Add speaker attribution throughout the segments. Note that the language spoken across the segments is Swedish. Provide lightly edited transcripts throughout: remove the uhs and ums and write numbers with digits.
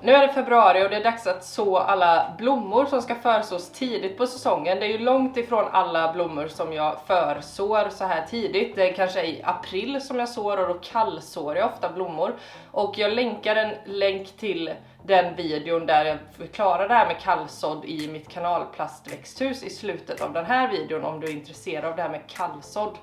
Speaker 1: Nu är det februari och det är dags att så alla blommor som ska försås tidigt på säsongen. Det är ju långt ifrån alla blommor som jag försår så här tidigt. Det är kanske i april som jag sår och då kallsår jag ofta blommor. Och jag länkar en länk till den videon där jag förklarar det här med kallsådd i mitt kanal Plastväxthus i slutet av den här videon om du är intresserad av det här med kallsådd.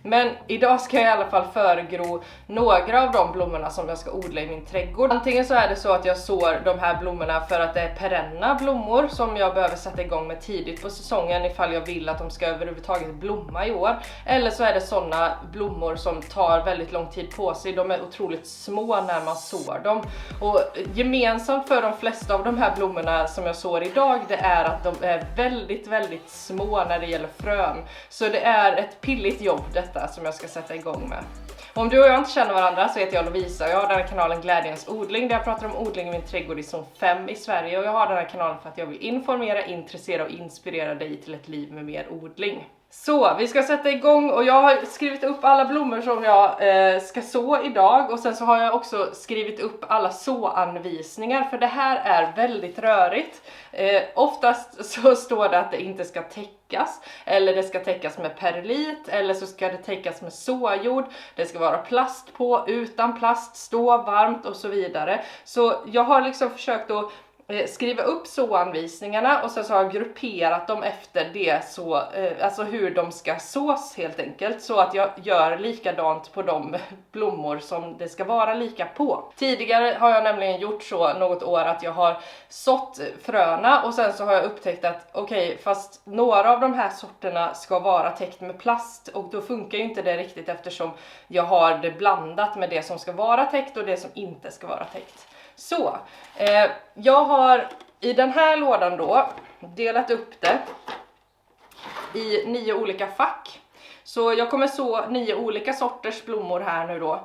Speaker 1: Men idag ska jag i alla fall föregro några av de blommorna som jag ska odla i min trädgård. Antingen så är det så att jag sår de här blommorna för att det är perenna blommor som jag behöver sätta igång med tidigt på säsongen ifall jag vill att de ska överhuvudtaget blomma i år. Eller så är det sådana blommor som tar väldigt lång tid på sig. De är otroligt små när man sår dem. Och gemensamt för de flesta av de här blommorna som jag sår idag, det är att de är väldigt små när det gäller frön. Så det är ett pilligt jobb detta som jag ska sätta igång med. Om du och jag inte känner varandra så heter jag Lovisa och jag har den här kanalen Glädjens odling där jag pratar om odling i min trädgård i zon 5 i Sverige, och jag har den här kanalen för att jag vill informera, intressera och inspirera dig till ett liv med mer odling. Så vi ska sätta igång och jag har skrivit upp alla blommor som jag ska så idag, och sen så har jag också skrivit upp alla såanvisningar för det här är väldigt rörigt. Oftast så står det att det inte ska täckas, eller det ska täckas med perlit, eller så ska det täckas med såjord, det ska vara plast på, utan plast, stå varmt och så vidare. Så jag har liksom försökt att skriva upp såanvisningarna och sen så har jag grupperat dem efter det, så alltså hur de ska sås helt enkelt, så att jag gör likadant på de blommor som det ska vara lika på. Tidigare har jag nämligen gjort så något år att jag har sått fröna och sen så har jag upptäckt att okej, fast några av de här sorterna ska vara täckt med plast, och då funkar ju inte det riktigt eftersom jag har det blandat med det som ska vara täckt och det som inte ska vara täckt. Så, jag har i den här lådan då delat upp det i 9 olika fack. Så jag kommer så 9 olika sorters blommor här nu då.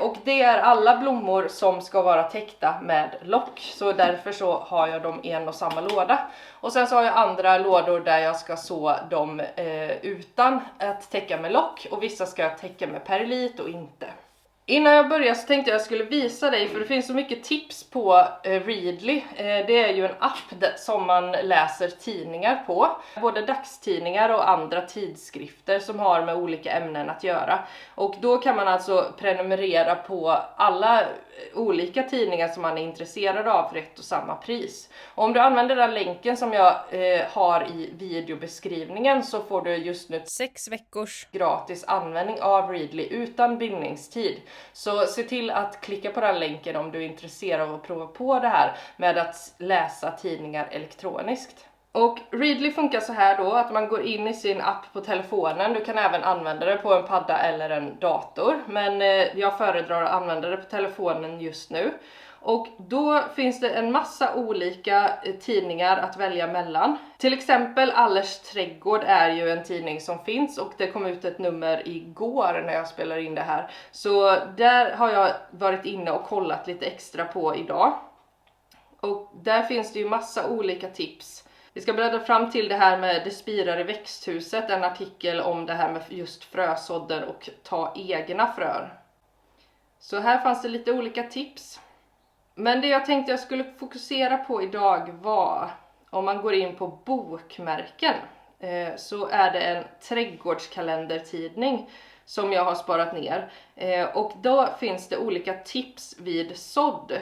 Speaker 1: Och det är alla blommor som ska vara täckta med lock. Så därför så har jag dem i en och samma låda. Och sen så har jag andra lådor där jag ska så dem utan att täcka med lock. Och vissa ska jag täcka med perlit och inte. Innan jag börjar så tänkte jag skulle visa dig, för det finns så mycket tips på Readly. Det är ju en app som man läser tidningar på. Både dagstidningar och andra tidskrifter som har med olika ämnen att göra. Och då kan man alltså prenumerera på alla olika tidningar som man är intresserad av för ett och samma pris. Och om du använder den länken som jag har i videobeskrivningen så får du just nu 6 veckors gratis användning av Readly utan bindningstid. Så se till att klicka på den länken om du är intresserad av att prova på det här med att läsa tidningar elektroniskt. Och Readly funkar så här då att man går in i sin app på telefonen. Du kan även använda det på en padda eller en dator. Men jag föredrar att använda det på telefonen just nu. Och då finns det en massa olika tidningar att välja mellan. Till exempel Allers trädgård är ju en tidning som finns och det kom ut ett nummer igår när jag spelar in det här. Så där har jag varit inne och kollat lite extra på idag. Och där finns det ju massa olika tips. Vi ska bläddra fram till det här med Det spirar i växthuset, en artikel om det här med just frösådder och ta egna frön. Så här fanns det lite olika tips. Men det jag tänkte jag skulle fokusera på idag var, om man går in på bokmärken, så är det en trädgårdskalendertidning som jag har sparat ner. Och då finns det olika tips vid sådd.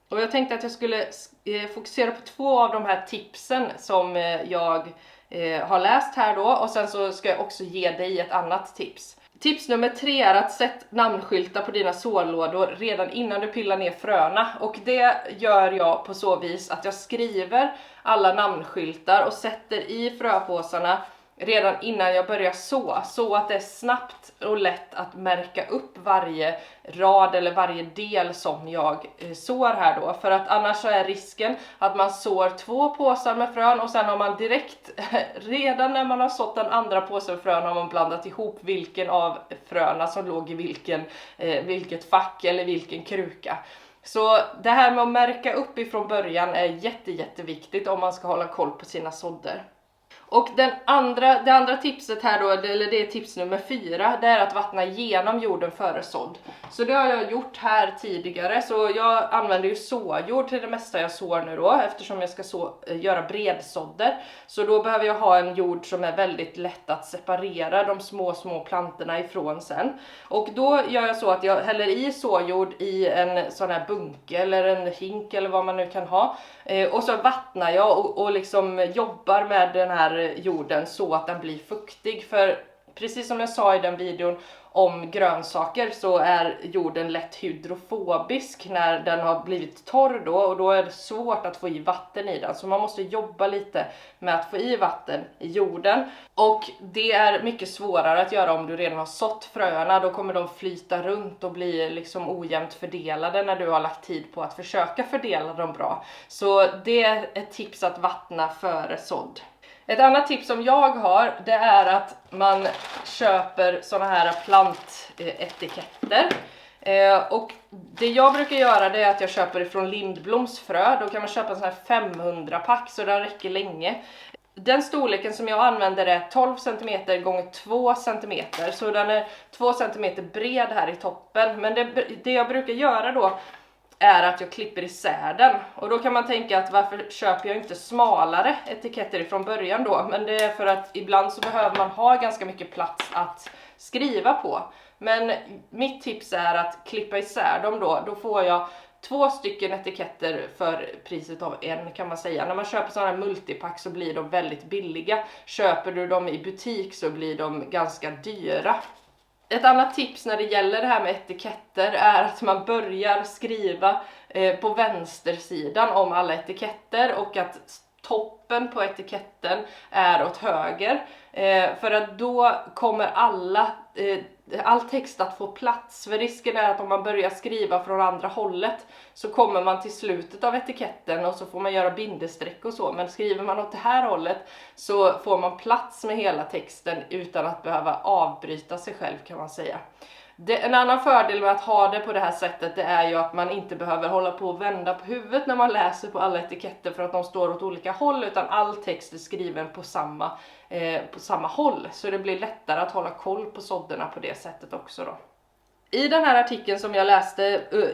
Speaker 1: Och jag tänkte att jag skulle fokusera på 2 av de här tipsen som jag har läst här då. Och sen så ska jag också ge dig ett annat tips. Tips nummer 3 är att sätta namnskyltar på dina sålådor redan innan du pillar ner fröna. Och det gör jag på så vis att jag skriver alla namnskyltar och sätter i fröpåsarna redan innan jag börjar så att det är snabbt och lätt att märka upp varje rad eller varje del som jag sår här då. För att annars så är risken att man sår 2 påsar med frön och sen har man direkt, redan när man har sått den andra påsen med frön, har man blandat ihop vilken av fröna som låg i vilket fack eller vilken kruka. Så det här med att märka upp ifrån början är jätteviktigt om man ska hålla koll på sina sådder. Och det andra tipset här då, eller det är tips nummer 4, det är att vattna genom jorden före sådd. Så det har jag gjort här tidigare, så jag använder ju såjord till det mesta jag sår nu då, eftersom jag ska göra bredsådder. Så då behöver jag ha en jord som är väldigt lätt att separera de små plantorna ifrån sen. Och då gör jag så att jag häller i såjord i en sån här bunke eller en hink eller vad man nu kan ha. Och så vattnar jag och liksom jobbar med den här jorden så att den blir fuktig. För precis som jag sa i den videon om grönsaker så är jorden lätt hydrofobisk när den har blivit torr då, och då är det svårt att få i vatten i den. Så man måste jobba lite med att få i vatten i jorden. Och det är mycket svårare att göra om du redan har sått fröna. Då kommer de flyta runt och bli liksom ojämnt fördelade när du har lagt tid på att försöka fördela dem bra. Så det är ett tips att vattna före sådd. Ett annat tips som jag har, det är att man köper såna här plantetiketter. Och det jag brukar göra, det är att jag köper ifrån Lindbloms frö. Då kan man köpa en sån här 500 pack så den räcker länge. Den storleken som jag använder är 12 cm x 2 cm. Så den är 2 cm bred här i toppen. Men det jag brukar göra då är att jag klipper isär den. Och då kan man tänka att varför köper jag inte smalare etiketter ifrån början då? Men det är för att ibland så behöver man ha ganska mycket plats att skriva på. Men mitt tips är att klippa isär dem då. Då får jag 2 stycken etiketter för priset av en, kan man säga. När man köper sådana här multipack så blir de väldigt billiga. Köper du dem i butik så blir de ganska dyra. Ett annat tips när det gäller det här med etiketter är att man börjar skriva på vänstersidan om alla etiketter och att toppen på etiketten är åt höger. För att då kommer all text att få plats. För risken är att om man börjar skriva från andra hållet så kommer man till slutet av etiketten och så får man göra bindestreck och så. Men skriver man åt det här hållet så får man plats med hela texten utan att behöva avbryta sig själv, kan man säga. En annan fördel med att ha det på det här sättet, det är ju att man inte behöver hålla på och vända på huvudet när man läser på alla etiketter för att de står åt olika håll, utan all text är skriven på samma håll. Så det blir lättare att hålla koll på sådderna på det sättet också då. I den här artikeln som jag läste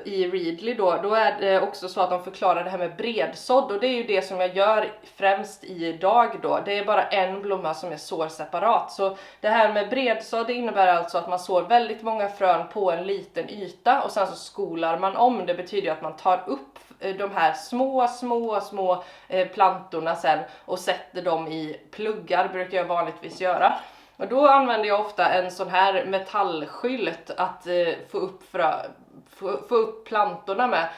Speaker 1: i Readly då är det också så att de förklarar det här med bredsådd, och det är ju det som jag gör främst idag då. Det är bara en blomma som jag sår separat. Så det här med bredsådd, det innebär alltså att man sår väldigt många frön på en liten yta och sen så skolar man om. Det betyder att man tar upp de här små plantorna sen och sätter dem i pluggar, brukar jag vanligtvis göra. Och då använder jag ofta en sån här metallskylt att få upp plantorna med.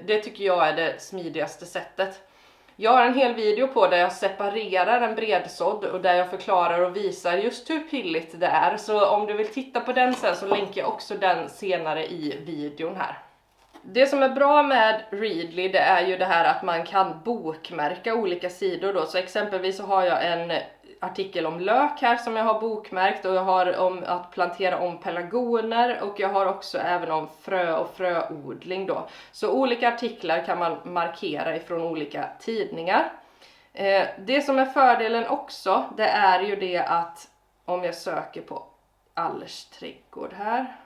Speaker 1: Det tycker jag är det smidigaste sättet. Jag har en hel video på där jag separerar en bredsådd och där jag förklarar och visar just hur pilligt det är. Så om du vill titta på den sen så länkar jag också den senare i videon här. Det som är bra med Readly, det är ju det här att man kan bokmärka olika sidor då. Så exempelvis så har jag en artikel om lök här som jag har bokmärkt, och jag har om att plantera om pelargoner, och jag har också även om frö och fröodling då. Så olika artiklar kan man markera ifrån olika tidningar. Det som är fördelen också, det är ju det att om jag söker på Allers trädgård här,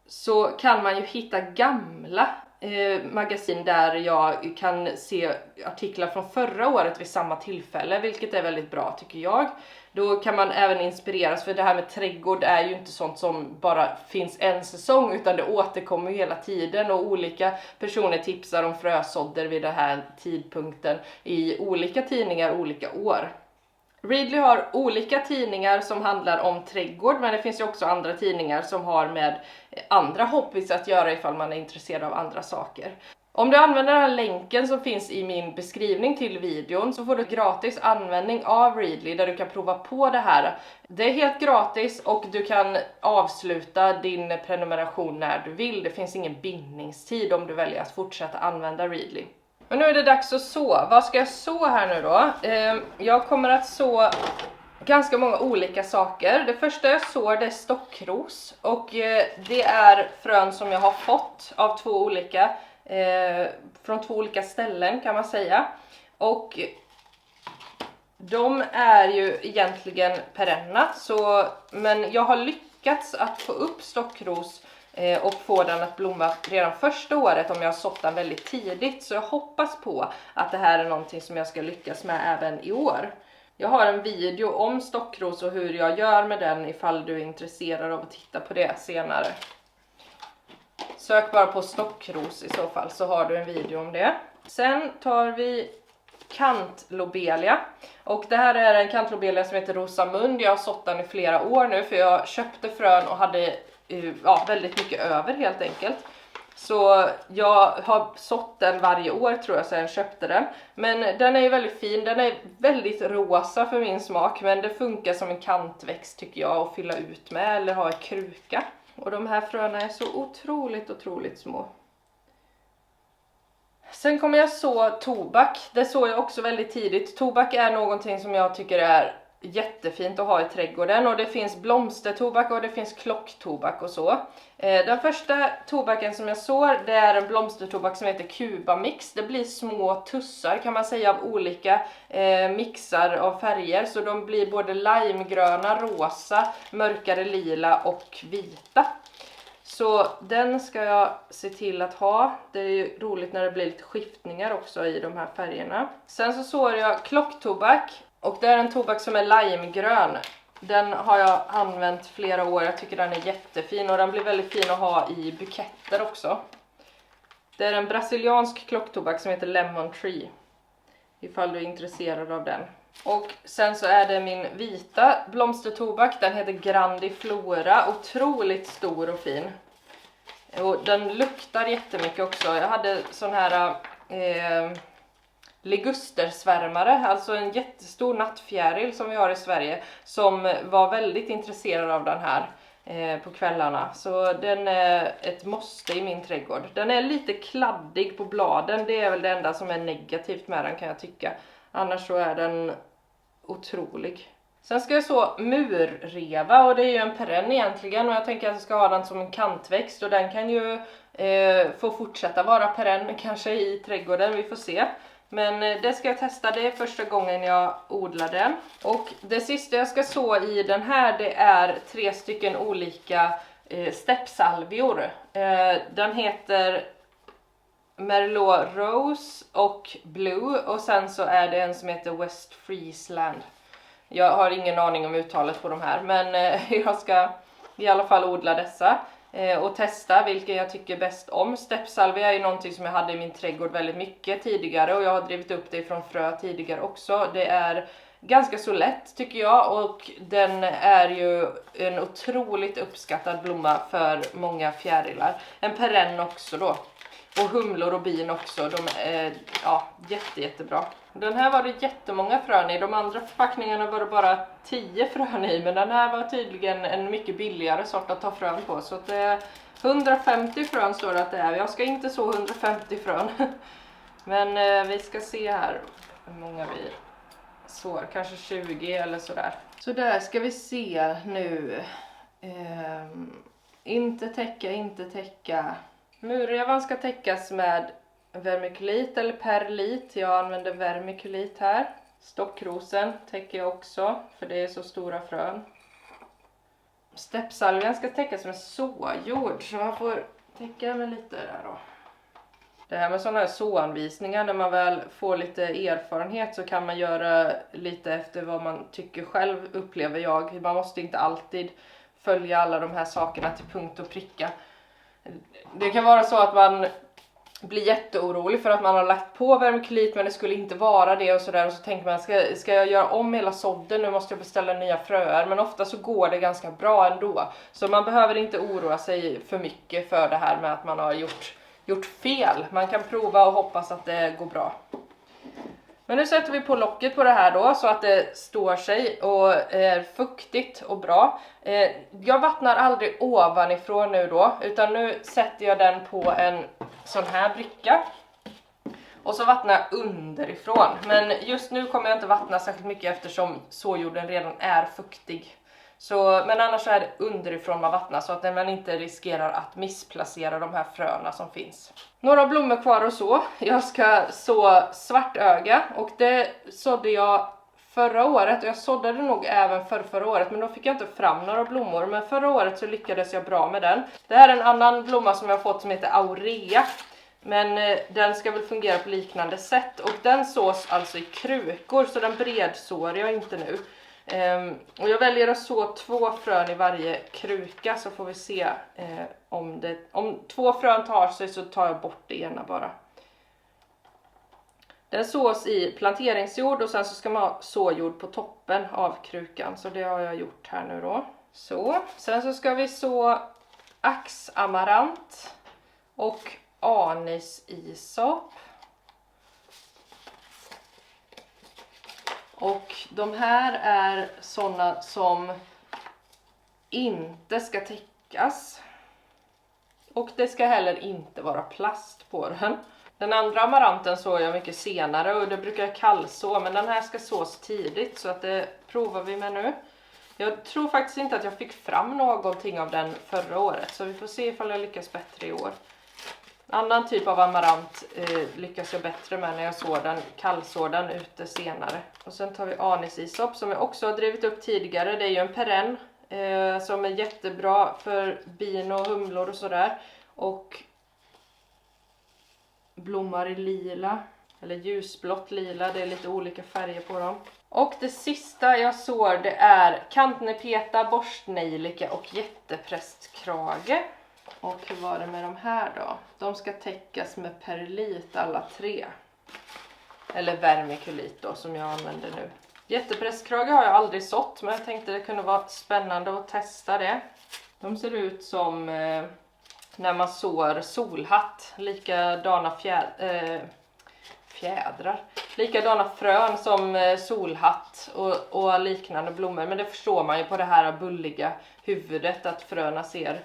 Speaker 1: så kan man ju hitta gamla magasin där jag kan se artiklar från förra året vid samma tillfälle, vilket är väldigt bra tycker jag. Då kan man även inspireras, för det här med trädgård är ju inte sånt som bara finns en säsong, utan det återkommer ju hela tiden, och olika personer tipsar om frösådder vid den här tidpunkten i olika tidningar olika år. Readly har olika tidningar som handlar om trädgård, men det finns ju också andra tidningar som har med andra hobbys att göra ifall man är intresserad av andra saker. Om du använder den här länken som finns i min beskrivning till videon så får du gratis användning av Readly där du kan prova på det här. Det är helt gratis och du kan avsluta din prenumeration när du vill. Det finns ingen bindningstid om du väljer att fortsätta använda Readly. Och nu är det dags att så. Vad ska jag så här nu då? Jag kommer att så ganska många olika saker. Det första jag sår, det är stockros. Och det är frön som jag har fått av från två olika ställen kan man säga. Och De är ju egentligen perenna, men jag har lyckats att få upp stockros och få den att blomma redan första året om jag har sått den väldigt tidigt. Så jag hoppas på att det här är någonting som jag ska lyckas med även i år. Jag har en video om stockros och hur jag gör med den ifall du är intresserad av att titta på det senare. Sök bara på stockros i så fall så har du en video om det. Sen tar vi kantlobelia. Och det här är en kantlobelia som heter Rosamund. Jag har sått den i flera år nu för jag köpte frön och hade väldigt mycket över helt enkelt. Så jag har sått den varje år tror jag sedan jag köpte den. Men den är ju väldigt fin, den är väldigt rosa för min smak. Men det funkar som en kantväxt tycker jag att fylla ut med eller ha i kruka. Och de här fröna är så otroligt små. Sen kommer jag så tobak. Det såg jag också väldigt tidigt. Tobak är någonting som jag tycker är jättefint att ha i trädgården. Och det finns blomstertobak och det finns klocktobak och så. Den första tobaken som jag sår, det är en blomstertobak som heter Cuba Mix. Det blir små tussar kan man säga av olika mixar av färger. Så de blir både limegröna, rosa, mörkare lila och vita. Så den ska jag se till att ha. Det är ju roligt när det blir lite skiftningar också i de här färgerna. Sen så sår jag klocktobak. Och det är en tobak som är limegrön. Den har jag använt flera år. Jag tycker den är jättefin. Och den blir väldigt fin att ha i buketter också. Det är en brasiliansk klocktobak som heter Lemon Tree. Ifall du är intresserad av den. Och sen så är det min vita blomstertobak. Den heter Grandiflora. Otroligt stor och fin. Och den luktar jättemycket också. Jag hade sån här ligustersvärmare. Alltså en jättestor nattfjäril som vi har i Sverige. Som var väldigt intresserad av den här på kvällarna. Så den är ett måste i min trädgård. Den är lite kladdig på bladen. Det är väl det enda som är negativt med den kan jag tycka. Annars så är den otrolig. Sen ska jag så murreva och det är ju en perenn egentligen och jag tänker att jag ska ha den som en kantväxt och den kan ju få fortsätta vara perenn kanske i trädgården, vi får se. Men det ska jag testa, det är första gången jag odlar den. Och det sista jag ska så i den här det är 3 stycken olika steppsalvior. Den heter Merlot Rose och Blue och sen så är det en som heter West Friesland. Jag har ingen aning om uttalet på de här men jag ska i alla fall odla dessa och testa vilken jag tycker bäst om. Steppsalvia är ju någonting som jag hade i min trädgård väldigt mycket tidigare och jag har drivit upp det från frö tidigare också. Det är ganska så lätt tycker jag och den är ju en otroligt uppskattad blomma för många fjärilar. En perenn också då. Och humlor och bin också, de är jättebra. Den här var det jättemånga frön i, de andra förpackningarna var det bara 10 frön i. Men den här var tydligen en mycket billigare sort att ta frön på. Så det är 150 frön står det att det är, jag ska inte så 150 frön. Men vi ska se här hur många vi sår, kanske 20 eller sådär. Så där ska vi se nu. Inte täcka. Murrevan ska täckas med vermikulit eller perlit. Jag använder vermikulit här. Stockrosen täcker jag också för det är så stora frön. Steppsalvian ska täckas med såjord så man får täcka med lite där då. Det här med sådana här såanvisningar när man väl får lite erfarenhet så kan man göra lite efter vad man tycker själv upplever jag. Man måste inte alltid följa alla de här sakerna till punkt och pricka. Det kan vara så att man blir jätteorolig för att man har lagt på vermikulit men det skulle inte vara det och sådär. Och så tänker man, ska jag göra om hela sådden? Nu måste jag beställa nya fröer. Men ofta så går det ganska bra ändå. Så man behöver inte oroa sig för mycket för det här med att man har gjort fel. Man kan prova och hoppas att det går bra. Men nu sätter vi på locket på det här då så att det står sig och är fuktigt och bra. Jag vattnar aldrig ovanifrån nu då utan nu sätter jag den på en sån här bricka. Och så vattnar jag underifrån. Men just nu kommer jag inte vattna särskilt mycket eftersom såjorden redan är fuktig. Men annars är det underifrån man vattnar så att man inte riskerar att missplacera de här fröna som finns. Några blommor kvar och så. Jag ska så svartöga och det sådde jag förra året, och jag såddade nog även förra året, men då fick jag inte fram några blommor. Men förra året så lyckades jag bra med den. Det här är en annan blomma som jag har fått som heter Aurea. Men den ska väl fungera på liknande sätt. Och den sås alltså i krukor, så den bredsår jag inte nu. Och jag väljer att så 2 frön i varje kruka, så får vi se om 2 frön tar sig, så tar jag bort det ena bara. Den sås i planteringsjord och sen så ska man ha såjord på toppen av krukan. Så det har jag gjort här nu då. Så, sen så ska vi så axamarant och anisisop. Och de här är sådana som inte ska täckas. Och det ska heller inte vara plast på den. Den andra amaranten såg jag mycket senare och det brukar jag kallså, men den här ska sås tidigt, så att det provar vi med nu. Jag tror faktiskt inte att jag fick fram någonting av den förra året, så vi får se ifall jag lyckas bättre i år. Annan typ av amarant lyckas jag bättre med när jag sår den, kallsår den ute senare. Och sen tar vi anisisop som jag också har drivit upp tidigare. Det är ju en perenn som är jättebra för bin och humlor och sådär. Och blommar i lila, eller ljusblått lila, det är lite olika färger på dem. Och det sista jag sår, det är kantnepeta, borstnejlika och jätteprästkrage. Och hur var det med de här då? De ska täckas med perlit alla 3. Eller vermikulit då, som jag använder nu. Jätteprästkrage har jag aldrig sått, men jag tänkte det kunde vara spännande att testa det. De ser ut som när man sår solhatt, likadana fjädrar. Likadana frön som solhatt och liknande blommor. Men det förstår man ju på det här bulliga huvudet att fröna ser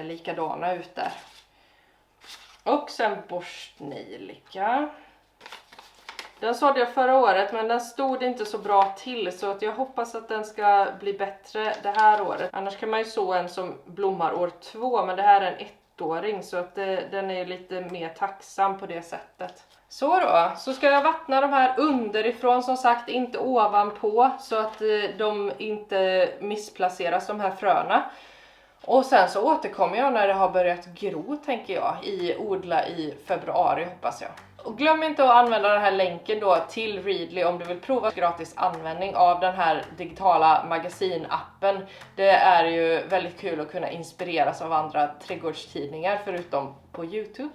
Speaker 1: likadana ut där. Och sen borstnejlika. Den sådde jag förra året, men den stod inte så bra till, så att jag hoppas att den ska bli bättre det här året. Annars kan man ju så en som blommar år 2, men det här är en 1-åring, så att den är lite mer tacksam på det sättet. Så då, så ska jag vattna de här underifrån, som sagt, inte ovanpå, så att de inte missplaceras, de här fröna. Och sen så återkommer jag när det har börjat gro, tänker jag, odla i februari, hoppas jag. Och glöm inte att använda den här länken då till Readly om du vill prova gratis användning av den här digitala magasinappen. Det är ju väldigt kul att kunna inspireras av andra trädgårdstidningar förutom på YouTube.